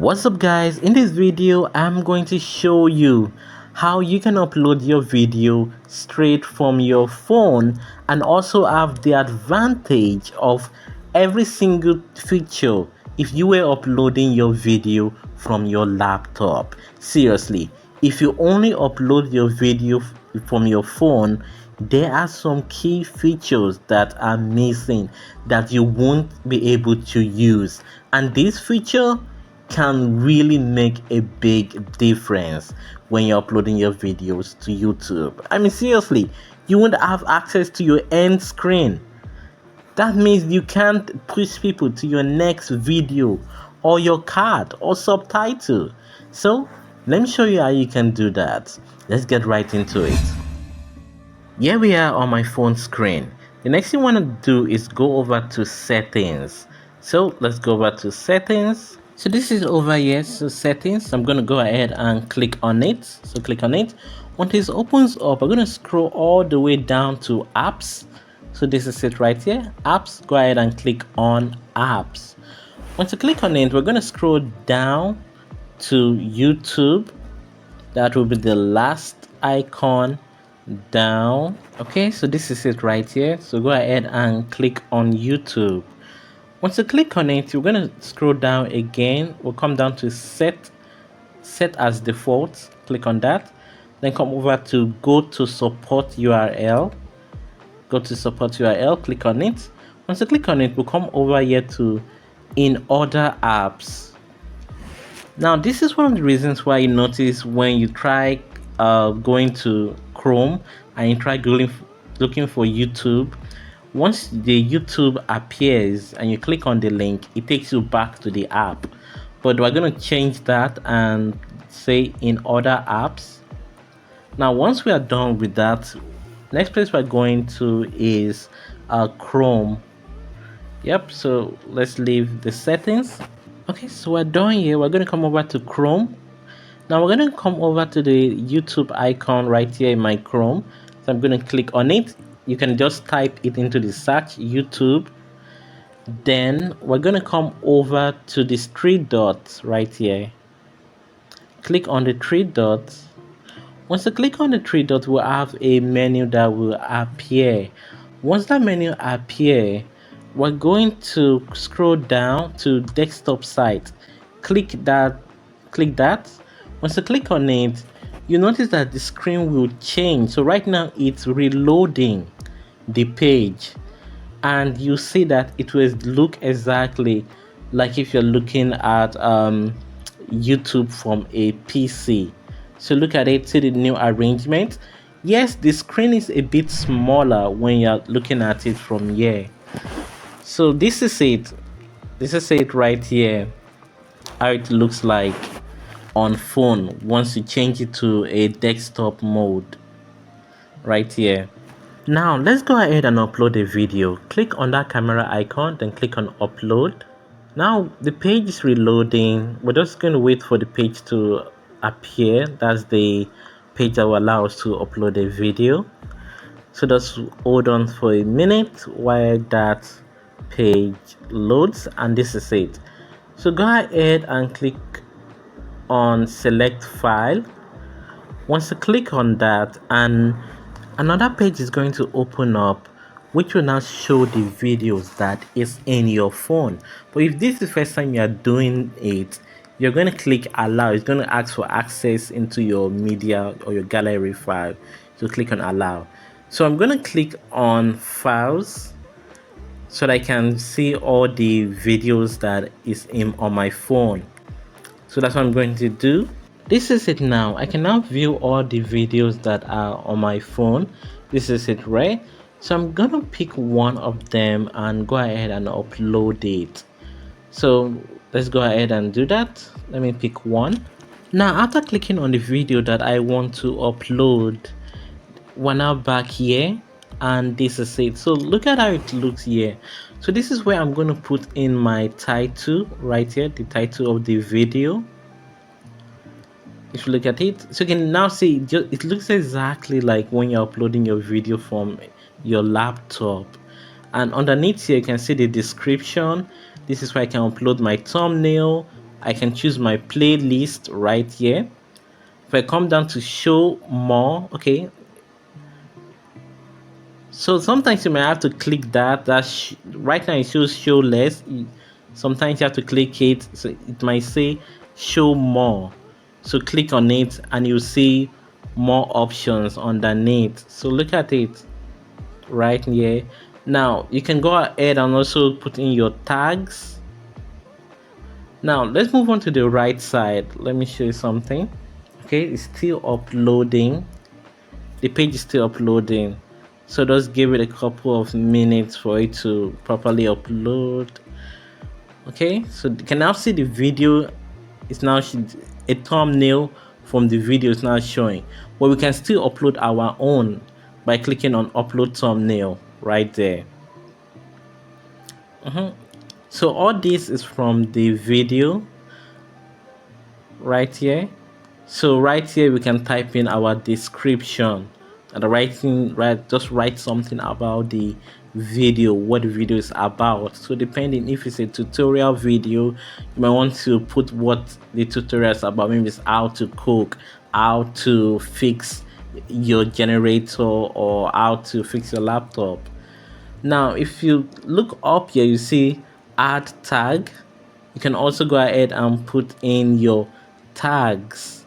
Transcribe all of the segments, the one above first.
What's up guys, in this video I'm going to show you how you can upload your video straight from your phone and also have the advantage of every single feature if you were uploading your video from your laptop. Seriously, if you only upload your video from your phone, there are some key features that are missing that you won't be able to use, and this feature can really make a big difference when you're uploading your videos to YouTube. I mean, seriously, you won't have access to your end screen. That means you can't push people to your next video or your card or subtitle. So let me show you how you can do that. Let's get right into it. Here we are on my phone screen. The next thing you want to do is go over to settings. So let's go over to settings. So this is over here, so settings. I'm going to go ahead and click on it. So click on it. Once it opens up, I'm going to scroll all the way down to apps. So this is it right here, apps. Go ahead and click on apps. Once you click on it, we're going to scroll down to YouTube. That will be the last icon down. Okay, so this is it right here. So go ahead and click on YouTube. Once you click on it, you're going to scroll down again. We'll come down to set as default. Click on that. Then come over to go to support URL. Go to support URL. Click on it. Once you click on it, we'll come over here to in other apps. Now, this is one of the reasons why you notice when you try going to Chrome and you try looking for YouTube. Once the YouTube appears and you click on the link, it takes you back to the app. But we're going to change that and say in other apps. Now, once we are done with that, next place we're going to is Chrome. Yep, so let's leave the settings. Okay, so we're done here. We're going to come over to Chrome. Now we're going to come over to the YouTube icon right here in my Chrome. So I'm going to click on it. You can just type it into the search YouTube. Then we're going to come over to these three dots right here. Click on the three dots. Once you click on the three dots, we'll have a menu that will appear. Once that menu appears, we're going to scroll down to desktop site. Click that. Once you click on it, you notice that the screen will change. So right now it's reloading the page, and you see that it will look exactly like if you're looking at YouTube from a PC. So look at it, see the new arrangement. Yes, the screen is a bit smaller when you're looking at it from here. So this is it right here, how it looks like on phone once you change it to a desktop mode right here. Now let's go ahead and upload a video. Click on that camera icon, then click on upload. Now the page is reloading. We're just going to wait for the page to appear. That's the page that will allow us to upload a video. So just hold on for a minute while that page loads, and this is it. So go ahead and click on select file. Once you click on that, and another page is going to open up, which will now show the videos that is in your phone. But if this is the first time you are doing it, you're going to click allow. It's going to ask for access into your media or your gallery file. So click on allow. So I'm going to click on files so that I can see all the videos that is on my phone. So that's what I'm going to do. This is it now. I can now view all the videos that are on my phone. This is it, right? So I'm gonna pick one of them and go ahead and upload it. So let's go ahead and do that. Let me pick one. Now after clicking on the video that I want to upload, we're now back here, and this is it. So look at how it looks here. So this is where I'm going to put in my title right here, the title of the video. If you look at it, so you can now see it looks exactly like when you're uploading your video from your laptop. And underneath here you can see the description. This is where I can upload my thumbnail, I can choose my playlist right here. If I come down to show more, okay, so sometimes you may have to click that. Right now it shows show less. Sometimes you have to click it, so it might say show more. So click on it and you see more options underneath. So look at it right here. Now you can go ahead and also put in your tags. Now let's move on to the right side. Let me show you something. Okay, it's still uploading. The page is still uploading, so just give it a couple of minutes for it to properly upload. Okay, so you can now see the video is now a thumbnail from the video is now showing, but we can still upload our own by clicking on upload thumbnail right there. So all this is from the video right here. So right here we can type in our description and just write something about the video, what the video is about. So depending if it's a tutorial video, you might want to put what the tutorial is about. Maybe it's how to cook, how to fix your generator, or how to fix your laptop. Now if you look up here, you see add tag. You can also go ahead and put in your tags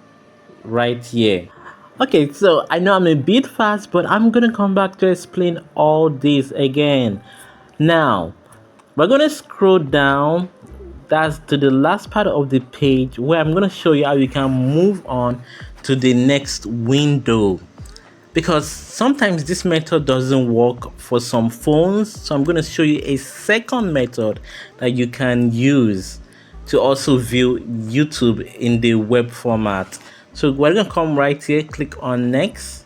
right here. Okay, so I know I'm a bit fast, but I'm gonna come back to explain all this again. Now we're gonna scroll down, that's to the last part of the page, where I'm gonna show you how you can move on to the next window, because sometimes this method doesn't work for some phones. So I'm going to show you a second method that you can use to also view YouTube in the web format. So we're going to come right here, click on next.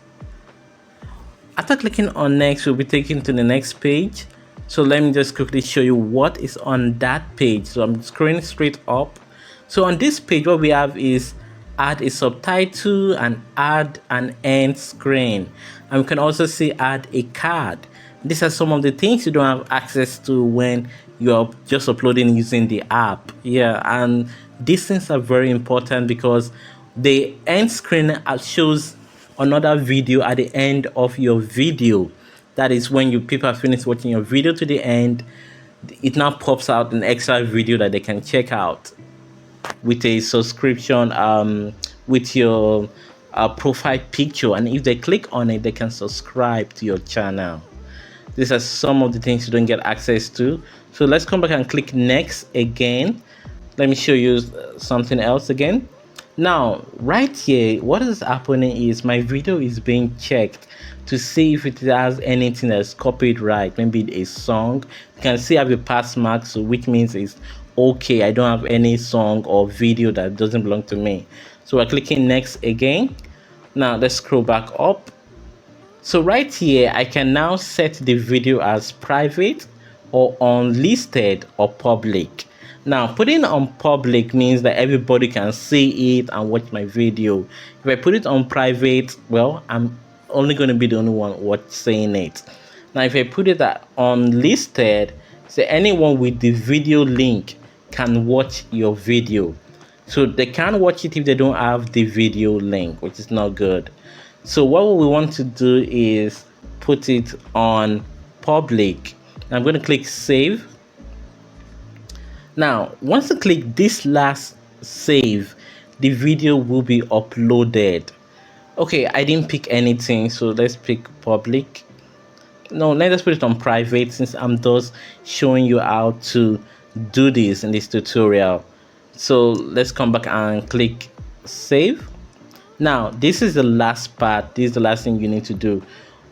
After clicking on next, we'll be taken to the next page. So let me just quickly show you what is on that page. So I'm scrolling straight up. So on this page, what we have is add a subtitle and add an end screen, and we can also see add a card. These are some of the things you don't have access to when you're just uploading using the app. Yeah, and these things are very important because the end screen shows another video at the end of your video. That is when people are finished watching your video to the end, it now pops out an extra video that they can check out with a subscription, with your profile picture, and if they click on it, they can subscribe to your channel. These are some of the things you don't get access to. So let's come back and click next again. Let me show you something else again. Now right here, what is happening is my video is being checked to see if it has anything that's copyright, maybe a song. You can see I have a pass mark, so which means it's okay, I don't have any song or video that doesn't belong to me. So we're clicking next again. Now let's scroll back up. So right here, I can now set the video as private or unlisted or public. Now putting on public means that everybody can see it and watch my video. If I put it on private, well, I'm only going to be the only one seeing it. Now if I put it at unlisted, so anyone with the video link can watch your video. So they can't watch it if they don't have the video link, which is not good. So what we want to do is put it on public. I'm going to click save. Now once you click this last save, the video will be uploaded. Okay, I didn't pick anything, so let's pick public. No, let's put it on private, since I'm just showing you how to do this in this tutorial. So let's come back and click save. Now this is the last part. This is the last thing you need to do.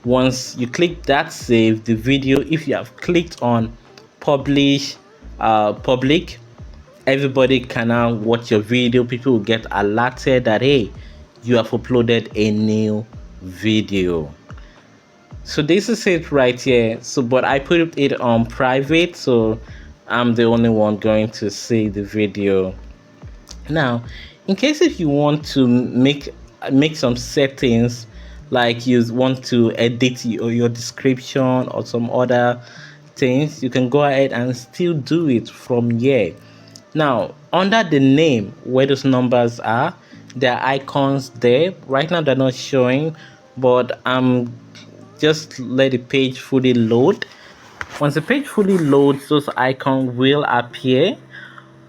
Once you click that save, the video, if you have clicked on publish public, everybody can now watch your video. People will get alerted that hey, you have uploaded a new video. So this is it right here. So but I put it on private, so I'm the only one going to see the video. Now in case if you want to make some settings, like you want to edit your description or some other things, you can go ahead and still do it from here. Now under the name where those numbers are, there are icons there. Right now they're not showing, but I'm just let the page fully load. Once the page fully loads, those icons will appear.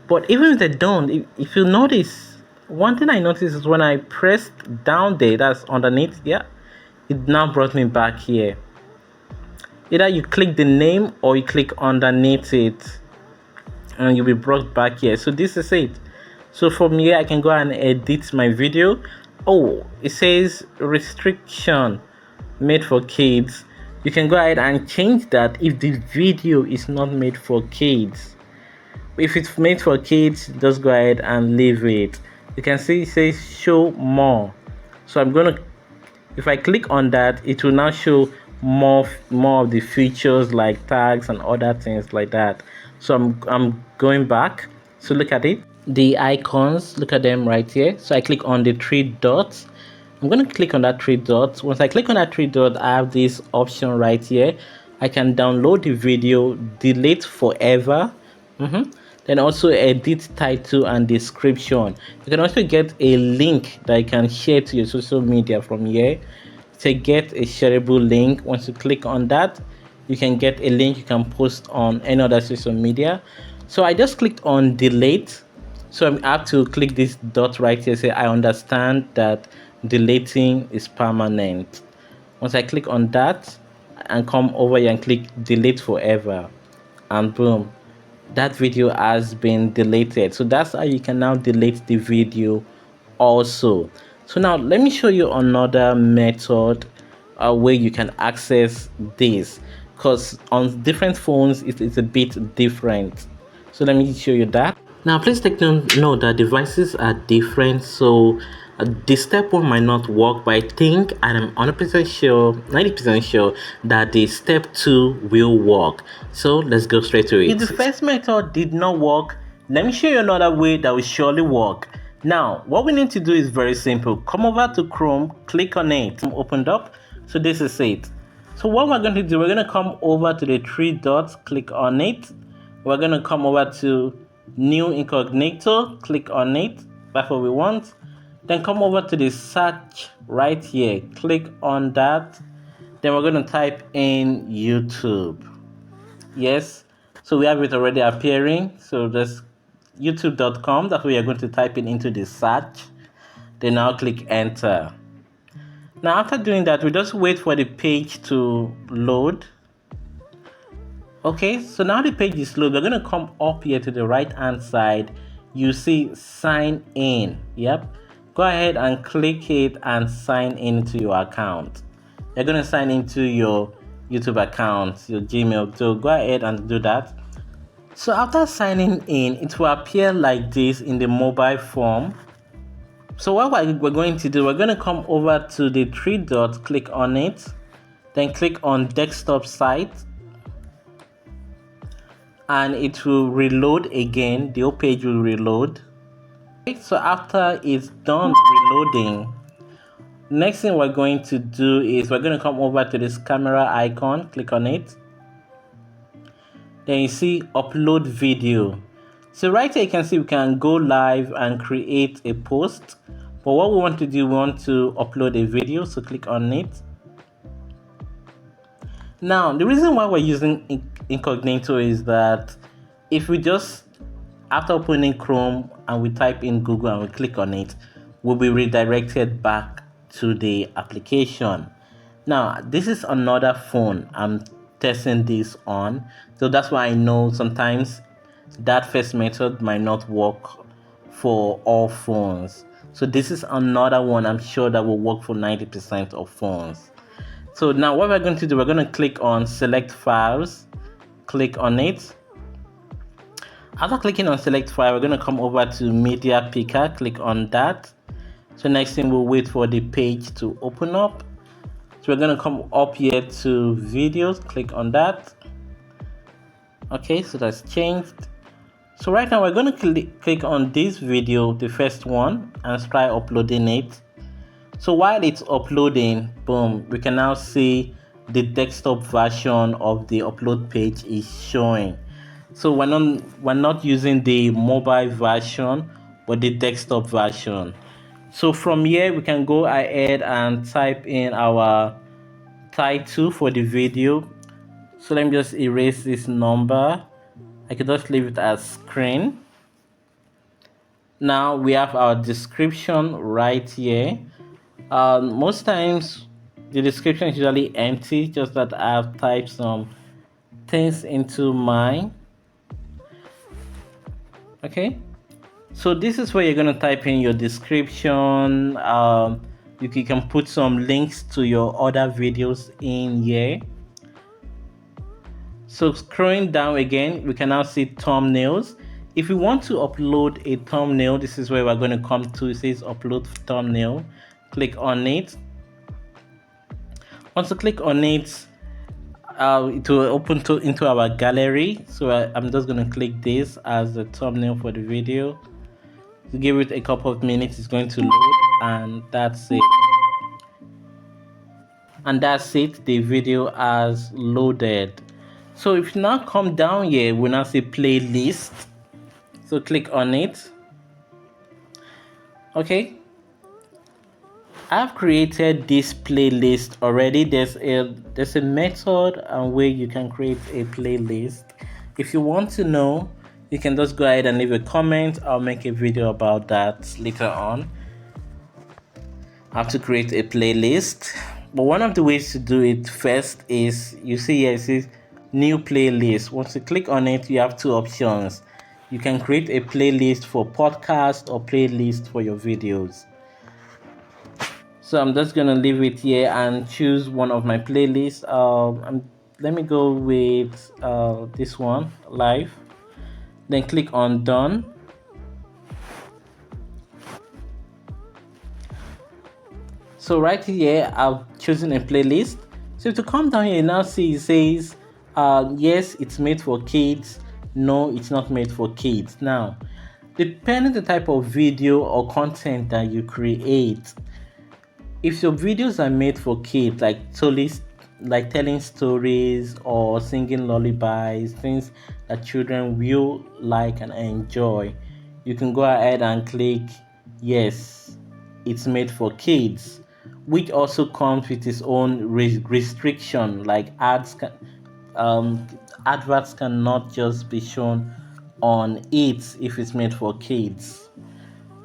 But even if they don't, if you notice, one thing I noticed is when I pressed down there, that's underneath, yeah, it now brought me back here. Either you click the name or you click underneath it and you'll be brought back here. So this is it. So from here I can go and edit my video. Oh, it says restriction made for kids. You can go ahead and change that if the video is not made for kids. If it's made for kids, just go ahead and leave it. You can see it says show more. So I'm gonna, if I click on that, it will now show more of the features like tags and other things like that. So I'm going back. So look at it, the icons, look at them right here. So I click on the three dots. I'm going to click on that three dots. Once I click on that three dots, I have this option right here. I can download the video, delete forever, then also edit title and description. You can also get a link that you can share to your social media from here. To get a shareable link, once you click on that, you can get a link you can post on any other social media. So I just clicked on delete. So I have to click this dot right here, say I understand that deleting is permanent. Once I click on that and come over here and click delete forever, and boom, that video has been deleted. So that's how you can now delete the video also. So now let me show you another method where you can access this, because on different phones it's a bit different. So let me show you that. Now please take note that devices are different, so the step one might not work, but I think and I'm 100% sure, 90% sure that the step two will work. So let's go straight to it. If the first method did not work, let me show you another way that will surely work. Now what we need to do is very simple. Come over to Chrome, click on it, opened up. So this is it. So what we're going to do, we're going to come over to the three dots, click on it. We're going to come over to new incognito, click on it. That's what we want. Then come over to the search right here, click on that. Then we're going to type in YouTube. Yes, so we have it already appearing. So that's youtube.com. that's what you're going to type in into the search. Then now click enter. Now after doing that, we just wait for the page to load. Okay, so now the page is loaded. We're going to come up here to the right hand side. You see sign in. Yep, go ahead and click it and sign into your account. You're going to sign into your YouTube account, your Gmail. So go ahead and do that. So after signing in, it will appear like this in the mobile form. So what we're going to do, we're going to come over to the three dots, click on it, then click on desktop site, and it will reload again. The whole page will reload. So after it's done reloading, next thing we're going to do is we're going to come over to this camera icon, click on it. Then you see upload video. So right here you can see we can go live and create a post. But what we want to do, we want to upload a video. So click on it. Now the reason why we're using incognito is that if we just, after opening Chrome and we type in Google and we click on it, we'll be redirected back to the application. Now this is another phone I'm testing this on, so that's why I know sometimes that first method might not work for all phones. So this is another one I'm sure that will work for 90% of phones. So now what we're going to do, we're going to click on select files, click on it. After clicking on select file, we're going to come over to media picker, click on that. So next thing, we'll wait for the page to open up. So we're going to come up here to videos, click on that. Okay, so that's changed. So right now we're going to click on this video, the first one, and try uploading it. So while it's uploading, boom, we can now see the desktop version of the upload page is showing. So we're not using the mobile version but the desktop version. So from here we can go ahead and type in our title for the video. So let me just erase this number. I can just leave it as screen. Now we have our description right here. Most times the description is usually empty, just that I've typed some things into mine. Okay, so this is where you're going to type in your description. You can put some links to your other videos in here. So scrolling down again, we can now see thumbnails. If we want to upload a thumbnail, this is where we're going to come to. It says upload thumbnail. Click on it. Once you click on it, it will open into our gallery. So I'm just going to click this as the thumbnail for the video. To give it a couple of minutes, it's going to load, and that's it. And that's it, the video has loaded. So if you now come down here, we'll now see playlist. So click on it. Okay, I've created this playlist already. There's a method and way you can create a playlist. If you want to know, you can just go ahead and leave a comment. I'll make a video about that later on. How to create a playlist. But one of the ways to do it first is, you see here it says new playlist. Once you click on it, you have two options. You can create a playlist for podcast or playlist for your videos. So I'm just gonna leave it here and choose one of my playlists. Let me go with this one, live. Then click on done. So right here, I've chosen a playlist. So to come down here, you now see it says, yes, it's made for kids. No, it's not made for kids. Now, depending the type of video or content that you create, if your videos are made for kids, like telling stories or singing lullabies, things that children will like and enjoy, you can go ahead and click yes, it's made for kids, which also comes with its own restriction, like adverts cannot just be shown on it if it's made for kids.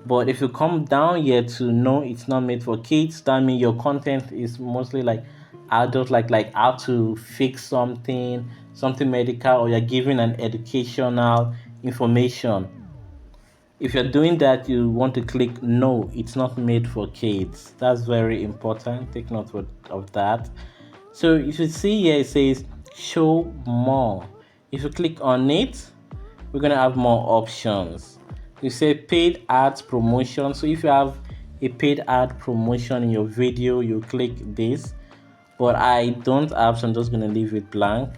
But if you come down here to know it's not made for kids, that means your content is mostly like adult, like how to fix something medical, or you're giving an educational information. If you're doing that, you want to click no, it's not made for kids. That's very important. Take note of that. So if you see here, it says show more. If you click on it, we're gonna have more options. You say paid ads promotion. So if you have a paid ad promotion in your video, you click this. But I don't have, so I'm just gonna leave it blank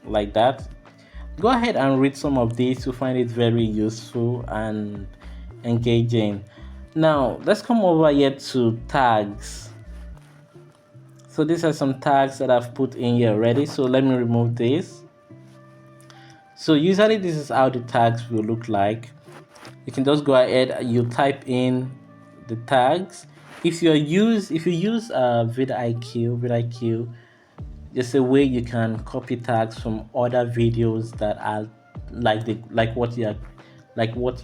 like that. Go ahead and read some of these. You'll find it very useful and engaging. Now let's come over here to tags. So these are some tags that I've put in here already. So let me remove this. So usually this is how the tags will look like. You can just go ahead, you type in the tags. If you use vidIQ, there's a way you can copy tags from other videos that are like what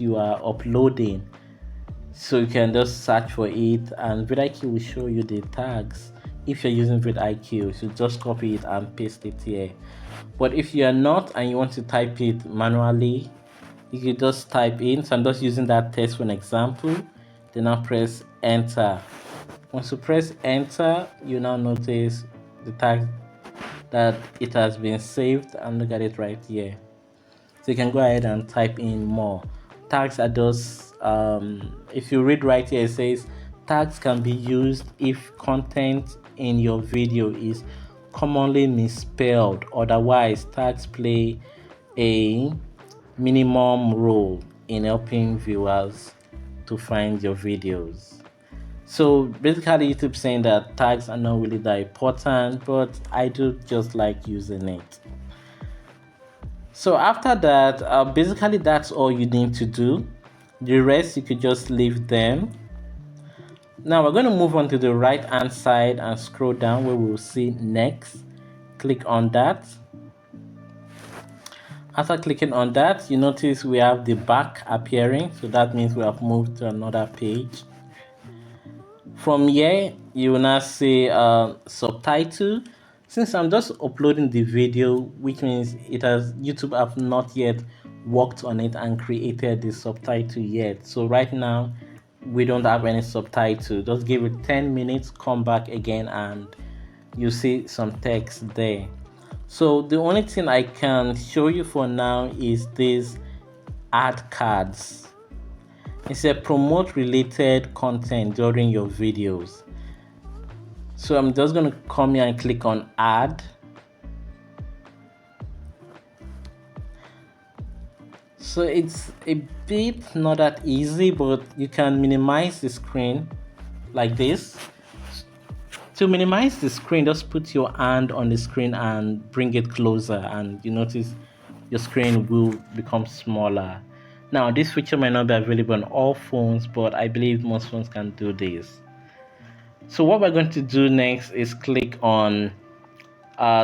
you are uploading. So you can just search for it, and vidIQ will show you the tags. If you're using vidIQ, so just copy it and paste it here. But if you are not and you want to type it manually, you can just type in. So I'm just using that text for an example. Then I'll press enter. Once you press enter, you now notice the tag that it has been saved, and look at it right here. So you can go ahead and type in more. Tags are those, if you read right here, it says tags can be used if content in your video is commonly misspelled. Otherwise, tags play a minimum role in helping viewers to find your videos. So basically, YouTube saying that tags are not really that important, but I do just like using it. So after that, basically that's all you need to do. The rest you could just leave them. Now we're going to move on to the right hand side and scroll down where we'll see next. Click on that. After clicking on that, you notice we have the back appearing, so that means we have moved to another page. From here, you will now see subtitle. Since I'm just uploading the video, which means YouTube have not yet worked on it and created the subtitle yet. So right now, we don't have any subtitle. Just give it 10 minutes, come back again, and you see some text there. So the only thing I can show you for now is this ad cards. It's a promote related content during your videos. So I'm just going to come here and click on add. So it's a bit not that easy, but you can minimize the screen like this. To minimize the screen, just put your hand on the screen and bring it closer, and you notice your screen will become smaller. Now this feature might not be available on all phones, but I believe most phones can do this. So what we're going to do next is click on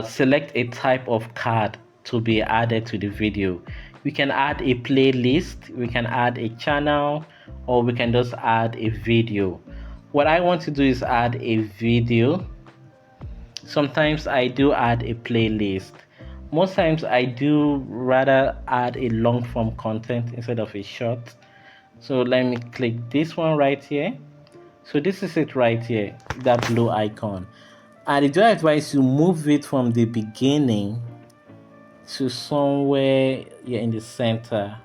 select a type of card to be added to the video. We can add a playlist, we can add a channel, or we can just add a video. What I want to do is add a video. Sometimes I do add a playlist. Most times I do rather add a long form content instead of a short. So let me click this one right here. So this is it right here, that blue icon. And I do advise you move it from the beginning to somewhere here in the center.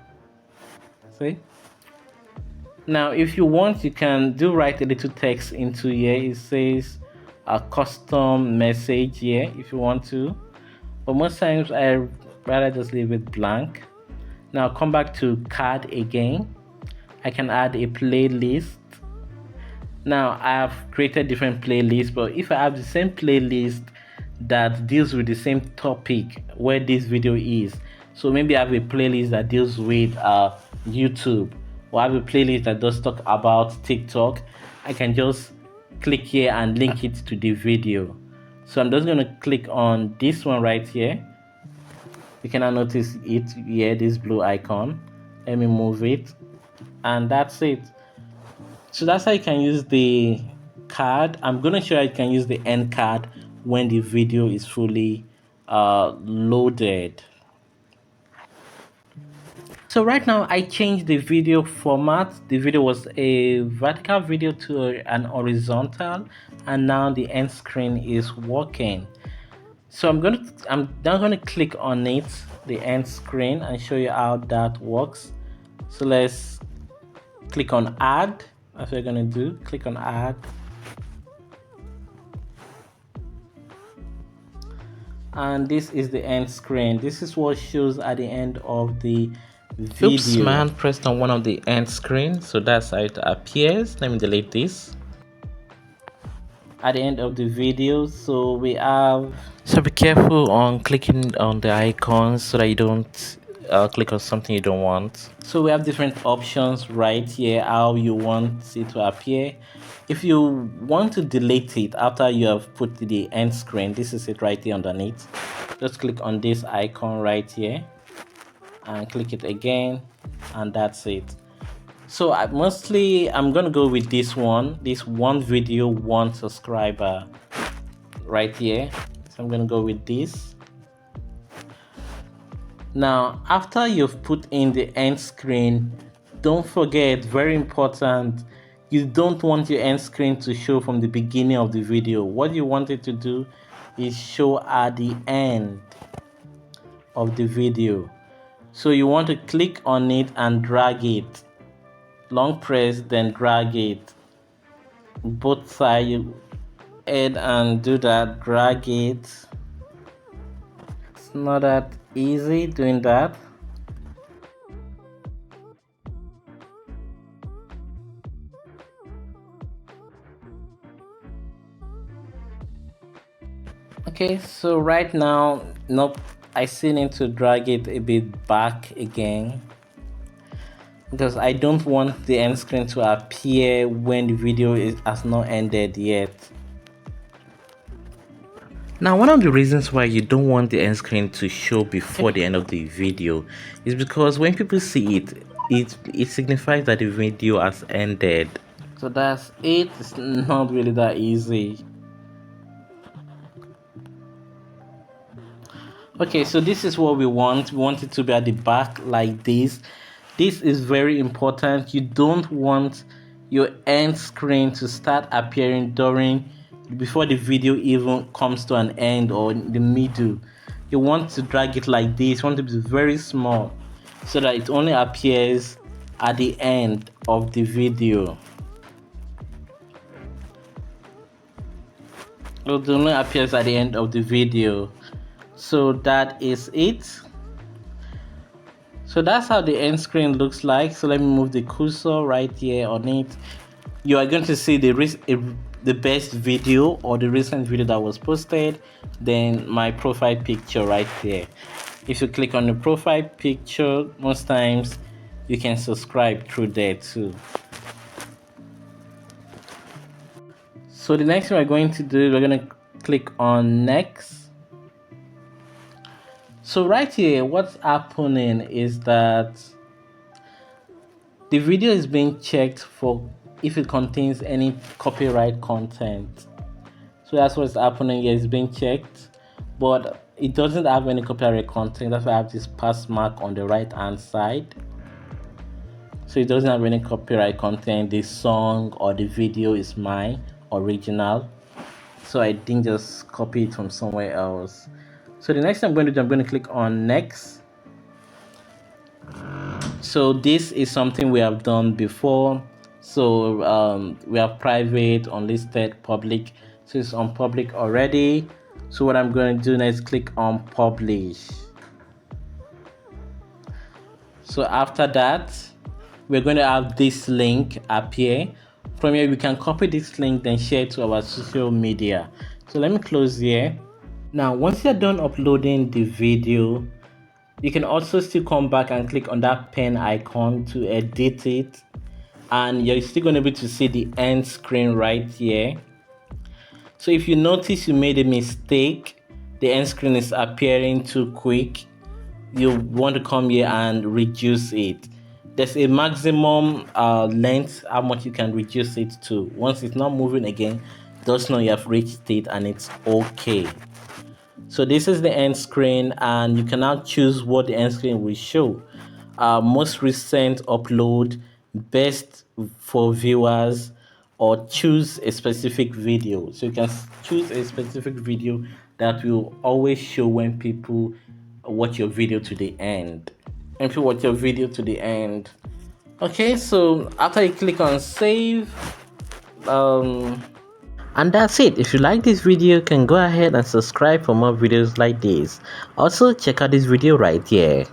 See? Now, if you want, you can write a little text into here. It says a custom message here if you want to. But most times I rather just leave it blank. Now come back to card again. I can add a playlist. Now I have created different playlists, but if I have the same playlist that deals with the same topic where this video is, so maybe I have a playlist that deals with YouTube, or I have a playlist that does talk about TikTok, I can just click here and link it to the video. So I'm just going to click on this one right here. You can now notice it here, this blue icon. Let me move it, and that's it. So that's how you can use the card. I'm going to show you how you can use the end card when the video is fully loaded. So right now I changed the video format. The video was a vertical video to an horizontal, and now the end screen is working. So I'm now going to click on it, the end screen, and show you how that works. So let's click on add. That's what we're going to do. Click on add. And this is the end screen. This is what shows at the end of the video. Oops, man, pressed on one of the end screen, so that's how it appears. Let me delete this. At the end of the video, so we have, so be careful on clicking on the icons so that you don't click on something you don't want. So we have different options right here, how you want it to appear. If you want to delete it after you have put the end screen, this is it right here underneath. Just click on this icon right here and click it again, and that's it. So mostly I'm gonna go with this one video, one subscriber right here. So I'm gonna go with this. Now after you've put in the end screen, don't forget, very important, you don't want your end screen to show from the beginning of the video. What you want it to do is show at the end of the video. So you want to click on it and drag it, long press, then drag it both sides. You add and do that, drag it. It's not that easy doing that. Okay, so right now, nope, I still need to drag it a bit back again, because I don't want the end screen to appear when the video has not ended yet. Now, one of the reasons why you don't want the end screen to show before the end of the video is because when people see it, it signifies that the video has ended. So that's it. It's not really that easy. Okay, so this is what we want. We want it to be at the back like this. This is very important. You don't want your end screen to start appearing before the video even comes to an end or in the middle. You want to drag it like this. You want it to be very small so that it only appears at the end of the video. It only appears at the end of the video. So that is it. So that's how the end screen looks like. So let me move the cursor right here on it. You are going to see the best video or the recent video that was posted, then my profile picture right there. If you click on the profile picture, most times you can subscribe through there too. So the next thing we're going to do, we're going to click on next. So right here, what's happening is that the video is being checked for if it contains any copyright content. So that's what's happening here. It's being checked, but it doesn't have any copyright content. That's why I have this pass mark on the right hand side. So it doesn't have any copyright content. The song or the video is my original, so I didn't just copy it from somewhere else. So the next thing I'm going to do, I'm going to click on next. So this is something we have done before. So we have private, unlisted, public. So it's on public already. So what I'm going to do next, click on publish. So after that, we're going to have this link appear. From here, we can copy this link, then share it to our social media. So let me close here. Now, once you're done uploading the video, you can also still come back and click on that pen icon to edit it. And you're still going to be able to see the end screen right here. So if you notice you made a mistake, the end screen is appearing too quick, you want to come here and reduce it. There's a maximum length, how much you can reduce it to. Once it's not moving again, just know you have reached it and it's okay. So this is the end screen, and you can now choose what the end screen will show. Most recent upload, best for viewers, or choose a specific video. So you can choose a specific video that will always show when people watch your video to the end. And people watch your video to the end. Okay, so after you click on save, and that's it. If you like this video, you can go ahead and subscribe for more videos like this. Also, check out this video right here.